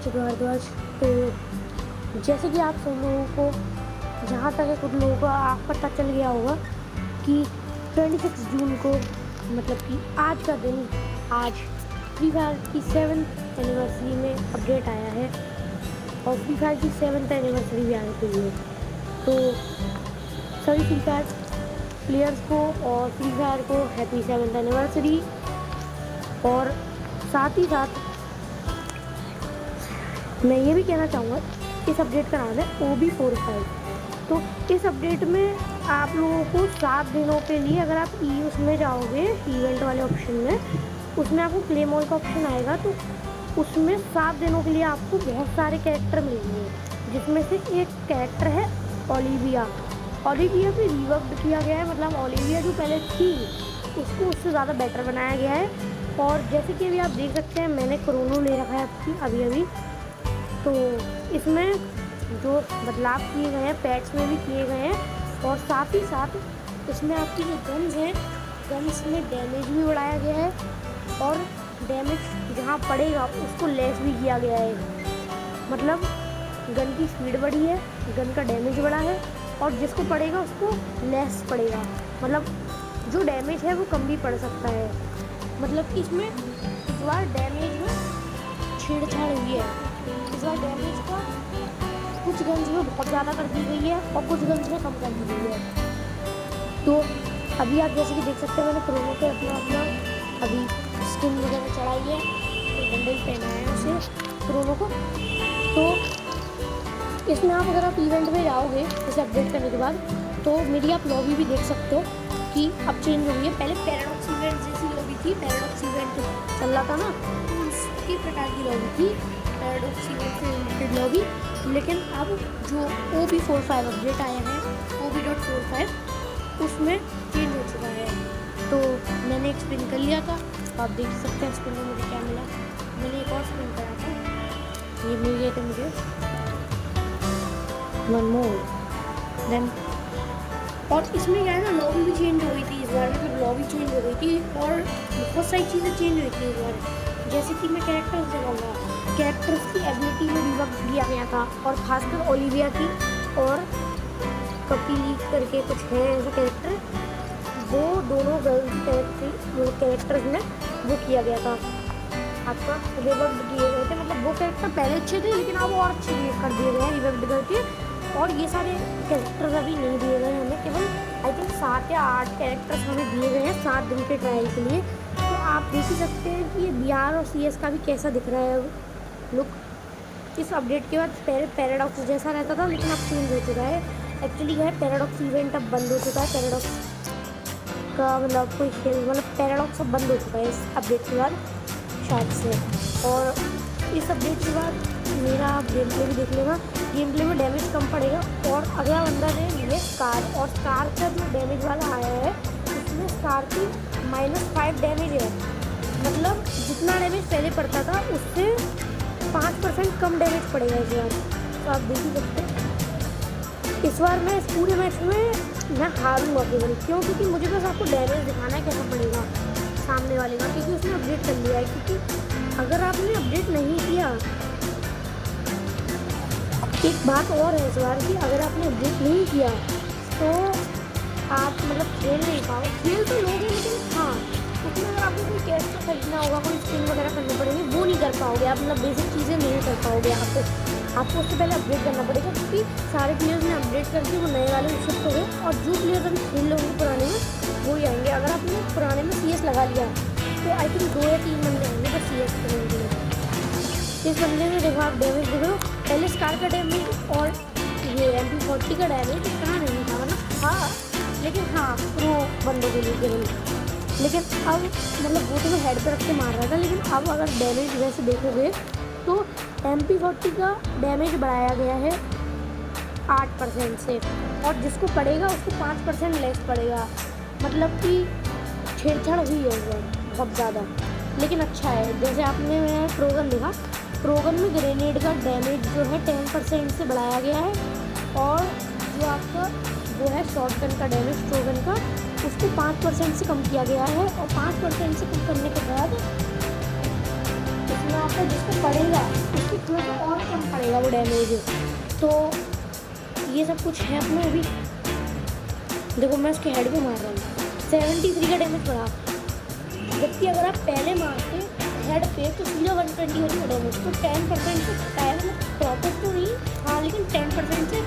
से भारद्वाज। तो जैसे कि आप सब लोगों को जहाँ तक है कुछ लोगों को आप पता चल गया होगा कि 26 जून को मतलब कि आज का दिन आज फ्री फायर की 7th एनिवर्सरी में अपडेट आया है और फ्री फायर की 7th एनिवर्सरी भी आने के लिए। तो सभी फ्री फायर प्लेयर्स को और फ्री फायर को हैप्पी 7th एनिवर्सरी। और साथ ही साथ मैं ये भी कहना चाहूँगा इस अपडेट का नाम है OB45। तो इस अपडेट में आप लोगों को 7 दिनों के लिए अगर आप उसमें जाओगे इवेंट वाले ऑप्शन में, उसमें आपको क्लेम ऑल का ऑप्शन आएगा। तो उसमें 7 दिनों के लिए आपको बहुत सारे कैरेक्टर मिलेंगे, जिसमें से एक कैरेक्टर है ओलिविया। ओलिविया भी रिवर्क किया गया है, मतलब ओलिविया जो पहले थी उसको उससे ज़्यादा बेटर बनाया गया है। और जैसे कि अभी आप देख सकते हैं मैंने क्रोनो ले रखा है अभी। तो इसमें जो बदलाव किए गए हैं पैच में भी किए गए हैं और साथ ही साथ इसमें आपकी जो गन्स हैं गन्स में डैमेज भी बढ़ाया गया है और डैमेज जहाँ पड़ेगा उसको लेस भी किया गया है। मतलब गन की स्पीड बढ़ी है, गन का डैमेज बढ़ा है और जिसको पड़ेगा उसको लेस पड़ेगा। मतलब जो डैमेज है वो कम भी पड़ सकता है। मतलब इसमें इस बार डैमेज में छेड़छाड़ हुई है। इस बार डैमेज का कुछ गन्स में बहुत ज़्यादा कर दी गई है और कुछ गन्स में कम कर दी गई है। तो अभी आप जैसे कि देख सकते हैं मैंने क्रोनो पे अपना अभी स्किन वगैरह चढ़ाई है, तो बंडल पहनाया है उसे क्रोनो को। तो इसमें अगर आप इवेंट में जाओगे इसे अपडेट करने के बाद तो मेरी आप लॉबी भी देख सकते हो कि अब चेंज हो गई है। पहले पैराडॉक्स इवेंट जैसी लॉबी थी, पैराडॉक्स इवेंट चल रहा था ना, तो उसकी प्रकार की लॉबी थी पैराडॉक्स इवेंट से रिलेटेड लॉबी। लेकिन अब जो OB45 अपडेट आया है OB.45 उसमें चेंज हो चुका है। तो मैंने एक स्पिन कर लिया था, तो आप देख सकते हैं स्पिन में मुझे क्या मिला। मैंने एक और स्पिन करा था, ये मिल गए थे मुझे वन मोर देन। और इसमें क्या है ना लॉबी भी चेंज हो गई थी इस बार, मतलब लॉबी चेंज हो गई थी और बहुत सारी चीज़ें चेंज हुई थी इस बार। जैसे कि मैं कैरेक्टर्स दिखाऊंगा, कैरेक्टर्स की एबिलिटी में रिवर्क दिया गया था और खासकर ओलिविया की और कपीली करके कुछ है ऐसे कैरेक्टर, वो दोनों गर्ल्स कैरेक्टर्स में वो किया गया था, आपका रिवर्क किए गए थे। मतलब वो कैरेक्टर पहले अच्छे थे लेकिन अब और अच्छे कर दिए गए हैं रिवर्क करके। और ये सारे कैरेक्टर्स अभी नहीं दिए गए हमें, केवल आई थिंक 7 या 8 कैरेक्टर्स हमें दिए गए हैं 7 दिन के ट्रायल के लिए। तो आप देख ही सकते हैं कि ये BR और CS का भी कैसा दिख रहा है लुक। इस अपडेट के बाद पहले पैराडॉक्स जैसा रहता था लेकिन अब चेंज हो चुका है। एक्चुअली क्या है पैराडॉक्स इवेंट अब बंद हो चुका है, पैराडॉक्स का मतलब कोई खेल मतलब पैराडॉक्स अब बंद हो चुका है इस अपडेट के बाद शायद से। और इस अपडेट के बाद मेरा गेम प्ले भी देख लेगा, गेम प्ले में डैमेज कम पड़ेगा। और अगला बंदा ने लिए स्कार, और स्कार का जो डैमेज वाला आया है उसमें स्कार की -5 डैमेज है। मतलब जितना डैमेज पहले पड़ता था उससे 5% कम डैमेज पड़ेगा इस बार। तो आप देख ही सकते हैं इस बार मैं इस पूरे मैच में मैं हारूंगा केवल क्यों, क्योंकि मुझे बस आपको डैमेज दिखाना है कैसा पड़ेगा सामने वाले का, क्योंकि उसने अपडेट कर लिया है। क्योंकि अगर आपने अपडेट नहीं किया, एक बात और है इस बार कि अगर आपने अपडेट नहीं किया तो आप मतलब खेल नहीं पाओगे। खेल तो लोगे लेकिन हाँ उसमें अगर आपको कोई कैरेक्टर खरीदना होगा, कोई स्किन वगैरह करनी पड़ेगी, वो नहीं कर पाओगे आप। मतलब बेसिक चीज़ें नहीं कर पाओगे आपको उससे पहले अपडेट करना पड़ेगा, क्योंकि सारे प्लेयर्स ने अपडेट करके वो नए वाले में शिफ्ट हो गए और जो प्लेयर्स अभी खेल रहे होंगे पुराने में वो ही आएंगे। अगर आपने पुराने में CS लगा लिया तो आई थिंक 2 या 3 बंदे आएंगे बस CS करने के लिए। इस बंदे में देखो आप डैमेज देखो, पहले स्कार का डैमेज और ये MP40 का डैमेज कहाँ नहीं था, मतलब हाँ लेकिन हाँ प्रो बंदों के लिए केवल। लेकिन अब मतलब वो तो हेड पर रख के मार रहा था, लेकिन अब अगर डैमेज वैसे देखोगे तो MP40 का डैमेज बढ़ाया गया है 8% से और जिसको पड़ेगा उसको 5% लेस पड़ेगा। मतलब कि छेड़छाड़ हुई है बहुत ज़्यादा, लेकिन अच्छा है। जैसे आपने मैंने ट्रोगन देखा, ट्रोगन में ग्रेनेड का डैमेज जो है 10% से बढ़ाया गया है और जो आपका वो है शॉटगन का डैमेज ट्रोगन का उसको 5% से कम किया गया है। और 5% से कम करने के बाद इतना आपका जिसको पड़ेगा उसकी थोड़ा सा और कम पड़ेगा वो डैमेज। तो ये सब कुछ है अपना। अभी देखो मैं उसके हेड पे मार रहा हूँ, 73 का डैमेज पड़ा, जबकि अगर आप पहले मारते हेड पे तो सीधा 120 होता डैमेज। तो 10% से मतलब प्रॉपर तो नहीं, हाँ लेकिन 10% से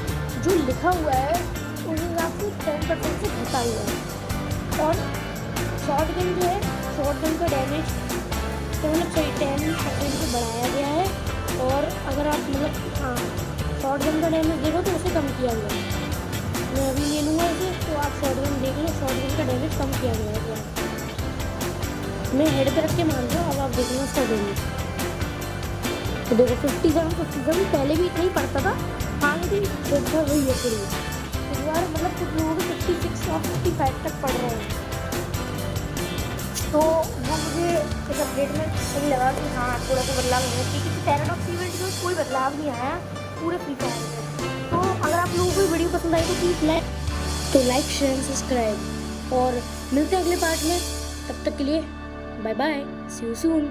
जो लिखा हुआ है उस हिसाब से 10% से घटा हुआ है। और शॉर्ट गन जो है, शॉर्ट गन का डैमेज तो मतलब सही 10% से बढ़ाया गया है। और अगर आप मतलब हाँ शॉर्ट गन का डैमेज देखो तो उसे कम किया गया है। मैं अभी ले लूँगा इसे, तो आप शॉर्ट गन देख लो, शॉर्ट गन का डैमेज कम किया गया है। मैं हेड पे रख के मान रहा हूँ, अब आप देखना उसका डैमेज। तो देखो 57 पहले भी इतना ही पड़ता था, हाँ लेकिन देखा वही है फिर इस बार मतलब कुछ लोगों को 56 और 55 तक पड़ रहे हैं। तो वो मुझे इस अपडेट में सही लगा कि हाँ थोड़ा सा बदलाव होना चाहिए, क्योंकि पैराडॉक्स इवेंट में कोई बदलाव नहीं आया पूरे फ्री फायर में। तो अगर आप लोगों को वीडियो पसंद आई तो प्लीज़ लाइक शेयर सब्सक्राइब, और मिलते हैं अगले पार्ट में। तब तक के लिए bye bye, see you soon.